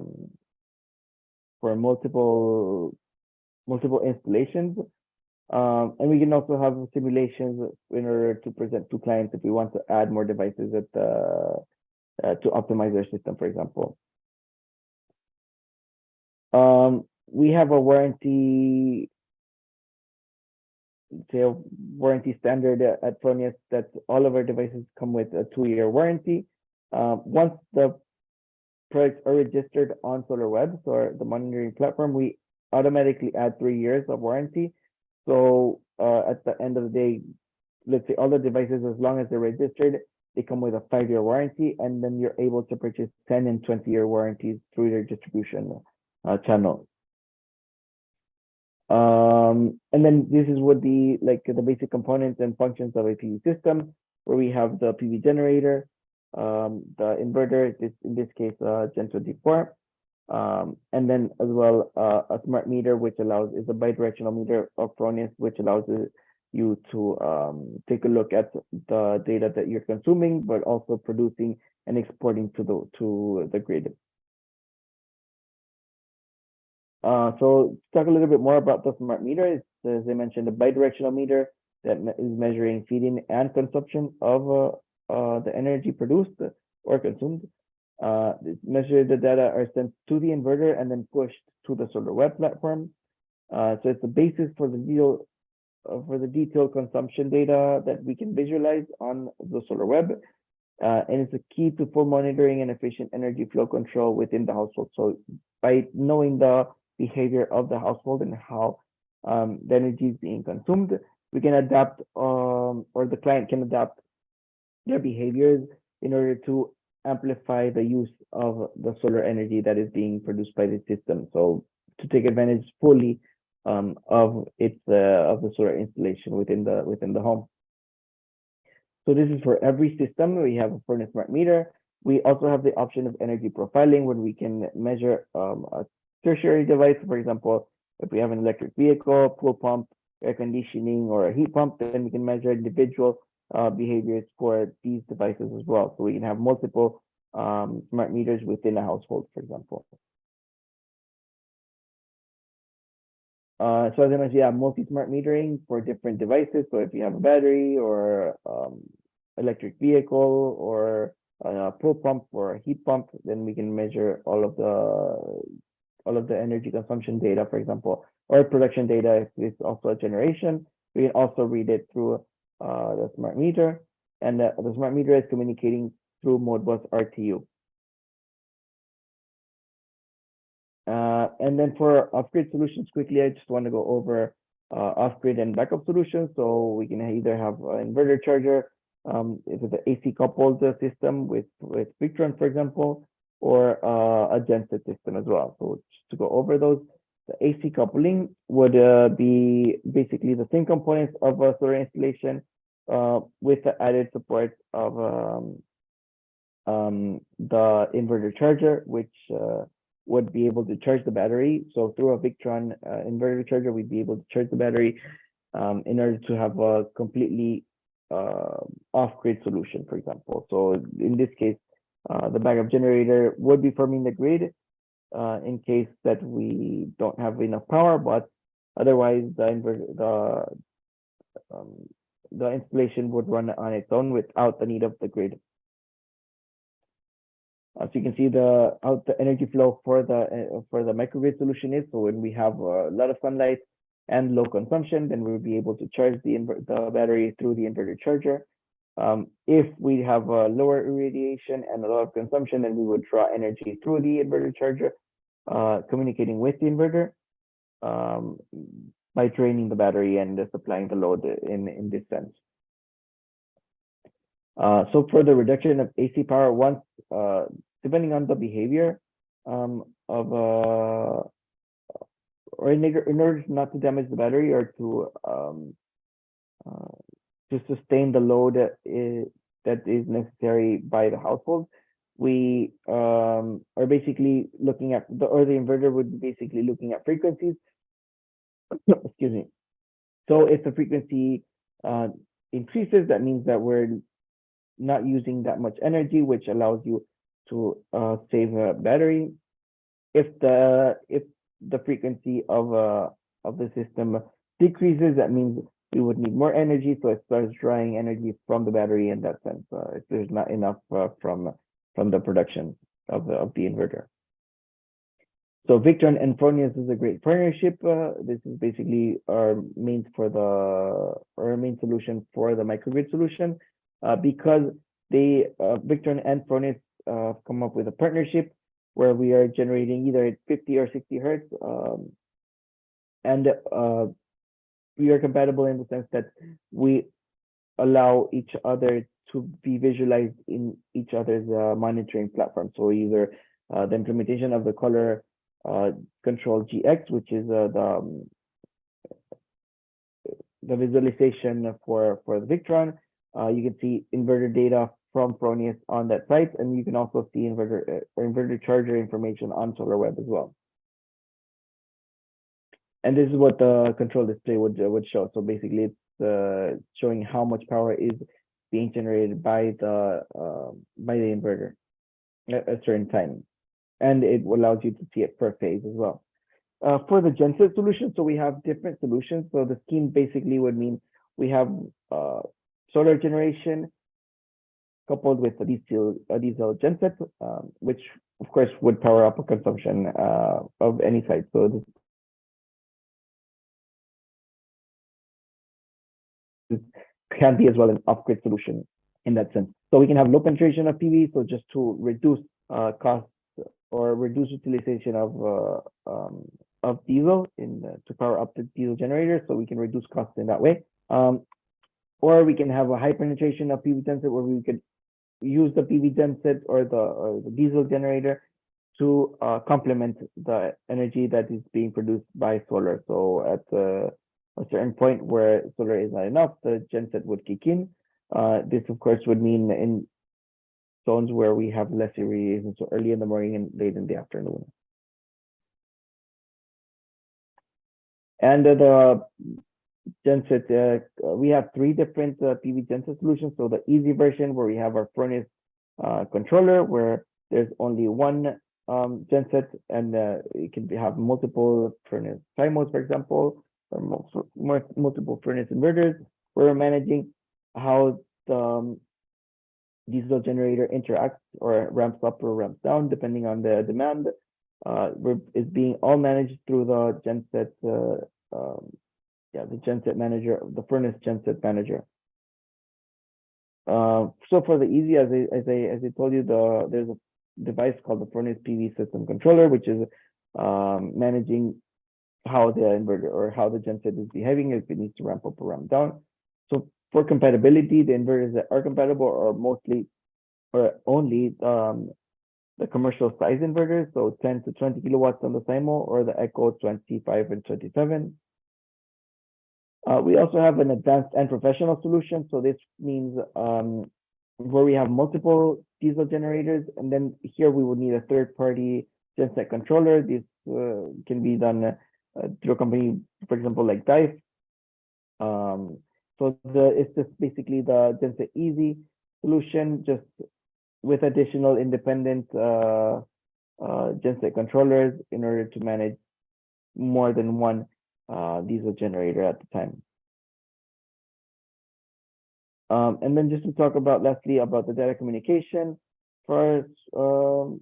installations. And we can also have simulations in order to present to clients if we want to add more devices to optimize their system, for example. We have a warranty standard at Fronius that all of our devices come with a 2-year warranty. Once the products are registered on SolarWeb, so the monitoring platform, we automatically add 3 years of warranty. So at the end of the day, let's say all the devices, as long as they're registered, they come with a 5-year warranty, and then you're able to purchase 10 and 20-year warranties through their distribution channel. And then this is what the basic components and functions of a PV system, where we have the PV generator, the inverter, in this case, Gen 24, and then as well a smart meter, which is a bidirectional meter of Fronius, which allows you to take a look at the data that you're consuming, but also producing and exporting to the grid. So talk a little bit more about the smart meter. It's, as I mentioned, a bidirectional meter that is measuring feeding and consumption of the energy produced or consumed. The data are sent to the inverter and then pushed to the Solar Web platform. So it's the basis for the detailed consumption data that we can visualize on the Solar Web. And it's a key to full monitoring and efficient energy flow control within the household. So by knowing the behavior of the household and how the energy is being consumed, we can adapt, or the client can adapt their behaviors in order to amplify the use of the solar energy that is being produced by the system. So to take advantage fully of the solar installation within the home. So this is for every system. We have a Fronius smart meter. We also have the option of energy profiling, where we can measure a tertiary device. For example, if we have an electric vehicle, pool pump, air conditioning, or a heat pump, then we can measure individual behaviors for these devices as well. So we can have multiple smart meters within a household, for example. So as I mentioned, yeah, multi-smart metering for different devices. So if you have a battery or electric vehicle or a pool pump or a heat pump, then we can measure all of the energy consumption data, for example, or production data if it's also a generation. We can also read it through the smart meter, and the smart meter is communicating through Modbus RTU. And then for off-grid solutions, quickly, I just want to go over off-grid and backup solutions. So we can either have an inverter charger, if it's an AC coupled system with Victron, for example, or a genset system as well. So just to go over those, the AC coupling would be basically the same components of a solar installation with the added support of the inverter charger, which would be able to charge the battery. So through a Victron inverter charger, we'd be able to charge the battery in order to have a completely off-grid solution, for example. So in this case, the backup generator would be forming the grid in case that we don't have enough power, but otherwise the installation would run on its own without the need of the grid. So you can see how the energy flow for the microgrid solution is. So when we have a lot of sunlight and low consumption, then we'll be able to charge the battery through the inverter charger. If we have a lower irradiation and a lot of consumption, then we would draw energy through the inverter charger, communicating with the inverter by draining the battery and supplying the load in this sense. So for the reduction of AC power, once depending on the behavior or in order not to damage the battery or to sustain the load that is necessary by the household, we are basically looking at the inverter would be basically looking at frequencies Excuse me. So if the frequency increases, that means that we're not using that much energy, which allows you to save a battery. If the frequency of the system decreases, that means we would need more energy, so it starts drawing energy from the battery in that sense. If there's not enough from the production of the inverter. So Victron and Fronius is a great partnership. This is basically our main solution for the microgrid solution, because Victron and Fronius come up with a partnership where we are generating either at 50 or 60 hertz, and we are compatible in the sense that we allow each other to be visualized in each other's monitoring platform. So either the implementation of the color control GX, which is the visualization for the Victron. You can see inverter data from Fronius on that site, and you can also see inverter charger information on SolarWeb as well. And this is what the control display would show. So basically, it's showing how much power is being generated by the inverter at a certain time, and it allows you to see it per phase as well. For the genset solution, so we have different solutions. So the scheme basically would mean we have solar generation coupled with a diesel genset, which of course would power up a consumption of any site. So this can be as well an off-grid solution in that sense. So we can have low penetration of PV, so just to reduce costs or reduce utilization of diesel to power up the diesel generator, so we can reduce costs in that way. Or we can have a high penetration of PV genset where we could use the PV genset or the diesel generator to complement the energy that is being produced by solar. So at a certain point where solar is not enough, the genset would kick in. This, of course, would mean in zones where we have less irradiation, so early in the morning and late in the afternoon. And the genset, we have 3 different PV genset solutions. So the easy version, where we have our Fronius controller, where there's only one genset, and it can have multiple Fronius modes, for example, or multiple Fronius inverters. We're managing how the diesel generator interacts or ramps up or ramps down depending on the demand. It's being all managed through the genset, the genset manager, the Fronius genset manager. So for the easy, as I told you, there's a device called the Fronius PV system controller, which is managing how the inverter or how the genset is behaving, if it needs to ramp up or ramp down. So for compatibility, the inverters that are compatible are mostly or only the commercial size inverters, so 10 to 20 kilowatts on the SIMO, or the Echo 25 and 27. We also have an advanced and professional solution. So this means where we have multiple diesel generators, and then here we would need a third-party genset controller. This can be done through a company, for example, like Dive. So it's just basically the genset easy solution, just with additional independent genset controllers in order to manage more than one diesel generator at the time. And then just to talk about lastly about the data communication for the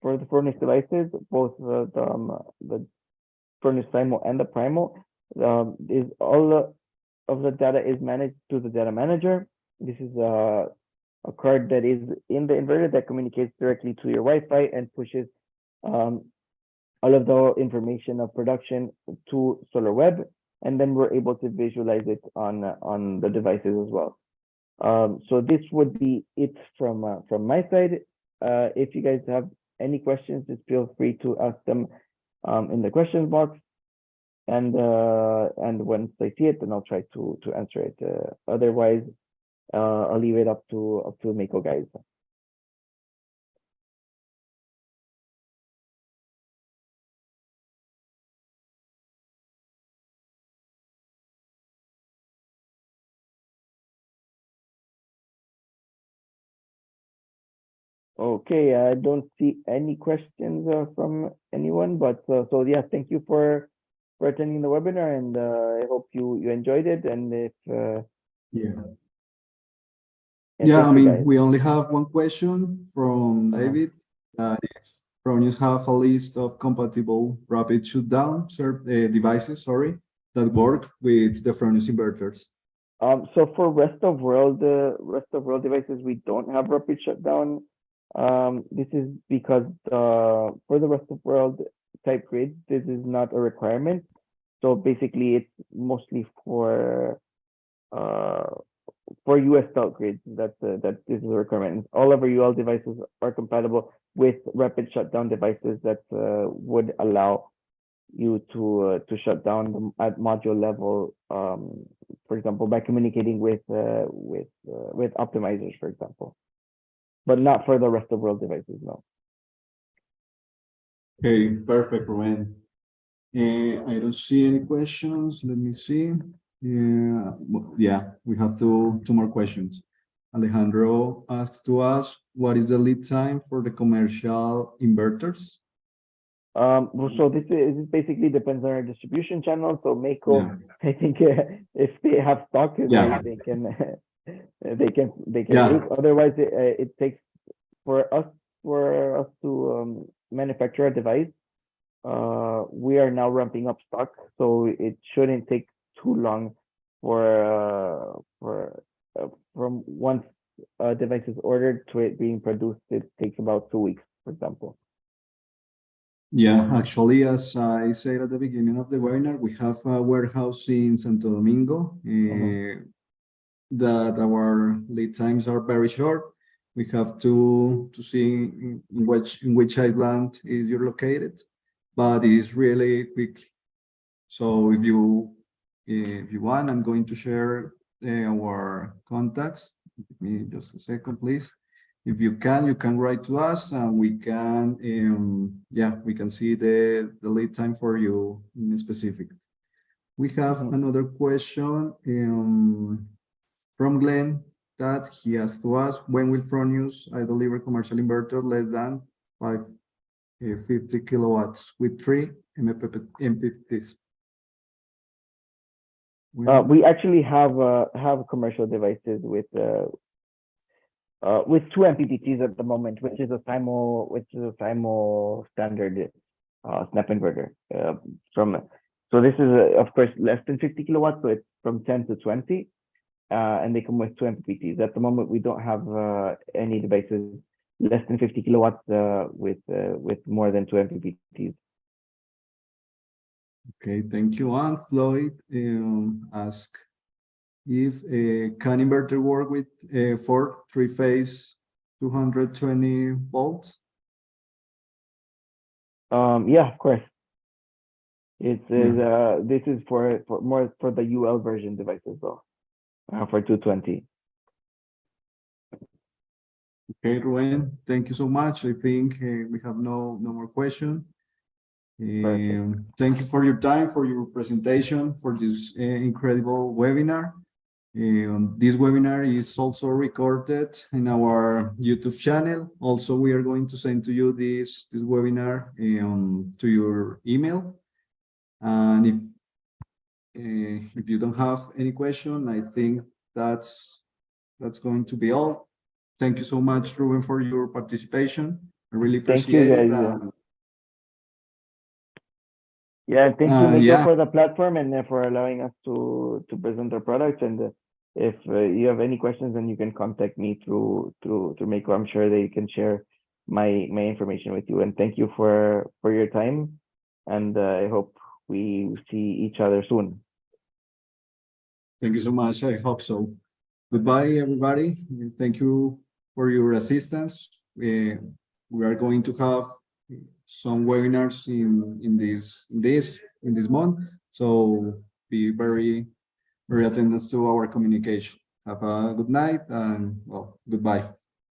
Fronius devices, both the Fronius SIMO and the Primo, is all of the data is managed through the data manager. This is a card that is in the inverter that communicates directly to your Wi-Fi and pushes all of the information of production to SolarWeb, and then we're able to visualize it on the devices as well. So this would be it from my side. If you guys have any questions, just feel free to ask them in the questions box, and once I see it, then I'll try to answer it. Otherwise, I'll leave it up to Mako guys. Okay, I don't see any questions from anyone, but so yeah, thank you for attending the webinar, and I hope you enjoyed it. And if Yeah. and Yeah, I thank you mean, guys. we only have one question from Uh-huh. David. If Fronius have a list of compatible rapid shutdown devices, sorry, that work with the Fronius inverters. So for rest of world devices, we don't have rapid shutdown. This is because for the rest of world type grids, this is not a requirement. So basically, it's mostly uh, for US style grids that this is a requirement. All of our UL devices are compatible with rapid shutdown devices that would allow you to shut down at module level. For example, by communicating with optimizers, for example, but not for the rest of world devices. No. Okay, perfect, Ruben. I don't see any questions. Let me see. Yeah, we have two more questions. Alejandro asks to us, what is the lead time for the commercial inverters? So this basically depends on our distribution channel. So Mako, Yeah, I think if they have stock, yeah, they can they can yeah. make. Otherwise, it takes for us to manufacture a device. We are now ramping up stock, so it shouldn't take too long for from once a device is ordered to it being produced. It takes about 2 weeks, for example. Yeah, actually, as I said at the beginning of the webinar, we have a warehouse in Santo Domingo Mhm. that our lead times are very short. We have to see in which island is you're located, but it is really quick. So if you want, I'm going to share our contacts. Give me just a second, please. If you can write to us and we can, yeah, we can see the lead time for you in specific. We have Mhm. another question from Glenn that he asked to us, when will Fronius I deliver commercial inverter less than 550 kilowatts with 3 MPPTs? When? We actually have commercial devices with two MPPTs at the moment, which is a SIMO standard snap inverter. So this is of course less than 50 kilowatts, so it's from 10 to 20, and they come with two MPPTs. At the moment, we don't have any devices less than 50 kilowatts with more than two MPPTs. Okay, thank you. And Floyd ask if can inverter work with four three-phase 220 volts? Yeah, of course. Yeah. This is for more for the UL version devices though, for 220. Okay, Ruben, thank you so much. I think we have no more question. Perfect. Thank you for your time, for your presentation, for this incredible webinar. This webinar is also recorded in our YouTube channel. Also, we are going to send to you this webinar to your email. And if you don't have any question, I think that's going to be all. Thank you so much, Ruben, for your participation. I really Thank you appreciate it. guys. Yeah, thank you, Miko, Yeah, for the platform and for allowing us to present our products. And if you have any questions, then you can contact me through Miko. I'm sure they can share my information with you. And thank you for your time. And I hope we see each other soon. thank you so much. I hope so. Goodbye, everybody. Thank you for your assistance. We are going to have some webinars in this month. So be very attentive to our communication. Have a good night and well, goodbye.